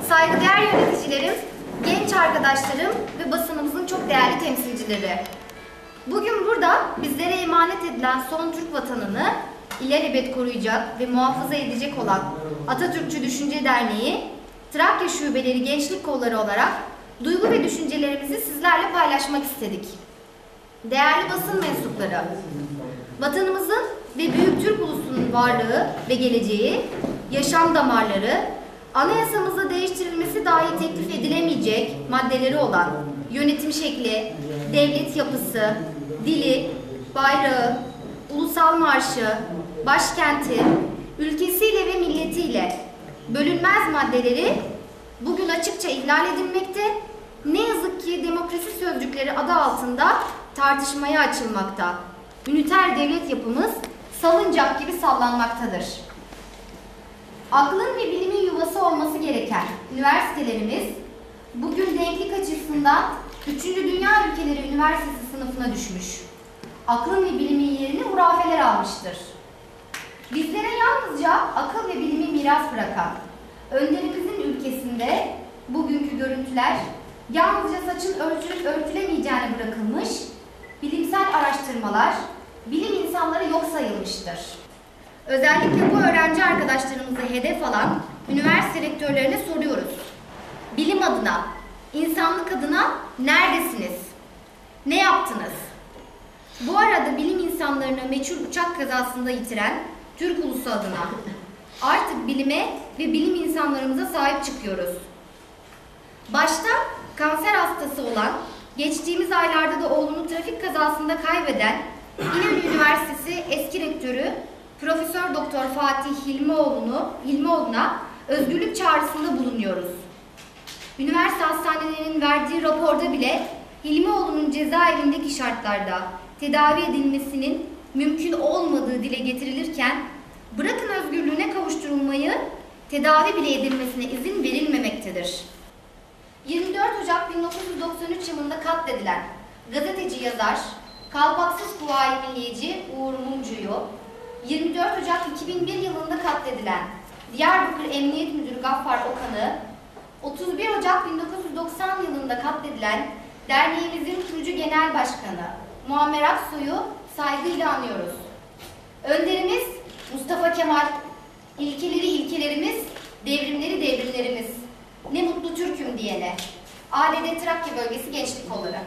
Saygıdeğer yöneticilerim, genç arkadaşlarım ve basınımızın çok değerli temsilcileri. Bugün burada bizlere emanet edilen son Türk vatanını ilelebet koruyacak ve muhafaza edecek olan Atatürkçü Düşünce Derneği, Trakya Şubeleri Gençlik Kolları olarak duygu ve düşüncelerimizi sizlerle paylaşmak istedik. Değerli basın mensupları, vatanımızın ve büyük Türk ulusunun varlığı ve geleceği, yaşam damarları, anayasamızda değiştirilmesi dahi teklif edilemeyecek maddeleri olan yönetim şekli, devlet yapısı, dili, bayrağı, ulusal marşı, başkenti, ülkesiyle ve milletiyle bölünmez maddeleri bugün açıkça ihlal edilmekte, ne yazık ki demokrasi sözcükleri adı altında tartışmaya açılmakta. Üniter devlet yapımız salıncak gibi sallanmaktadır. Aklın ve bilimin yuvası olması gereken üniversitelerimiz bugün denklik açısından 3. Dünya ülkeleri üniversitesi sınıfına düşmüş. Aklın ve bilimin yerini hurafeler almıştır. Bizlere yalnızca akıl ve bilimi miras bırakan önderimizin ülkesinde bugünkü görüntüler yalnızca saçın ölçülüp örtülemeyeceğine bırakılmış, bilimsel araştırmalar, bilim insanları yok sayılmıştır. Özellikle bu öğrenci arkadaşlarımızı hedef alan üniversite rektörlerine soruyoruz. Bilim adına, insanlık adına neredesiniz? Ne yaptınız? Bu arada bilim insanlarını meçhul uçak kazasında yitiren Türk ulusu adına artık bilime ve bilim insanlarımıza sahip çıkıyoruz. Başta kanser hastası olan, geçtiğimiz aylarda da oğlunu trafik kazasında kaybeden İnönü Üniversitesi eski rektörü Profesör Doktor Fatih Hilmioğlu'na özgürlük çağrısında bulunuyoruz. Üniversite hastanelerinin verdiği raporda bile Hilmioğlu'nun cezaevindeki şartlarda tedavi edilmesinin mümkün olmadığı dile getirilirken, bırakın özgürlüğüne kavuşturulmayı, tedavi bile edilmesine izin verilmemektedir. 24 Ocak 1993 yılında katledilen gazeteci yazar, kalpaksız Kuvayi Milliyeci Uğur Mumcu'yu, 24 Ocak 2001 yılında katledilen Diyarbakır Emniyet Müdürü Gaffar Okan'ı, 31 Ocak 1990 yılında katledilen derneğimizin kurucu genel başkanı Muammer Aksoy'u saygıyla anıyoruz. Önderimiz Mustafa Kemal, ilkeleri ilkelerimiz, devrimleri devrimlerimiz. Ne mutlu Türk'üm diyene. ADD Trakya Bölgesi Gençlik Kolları.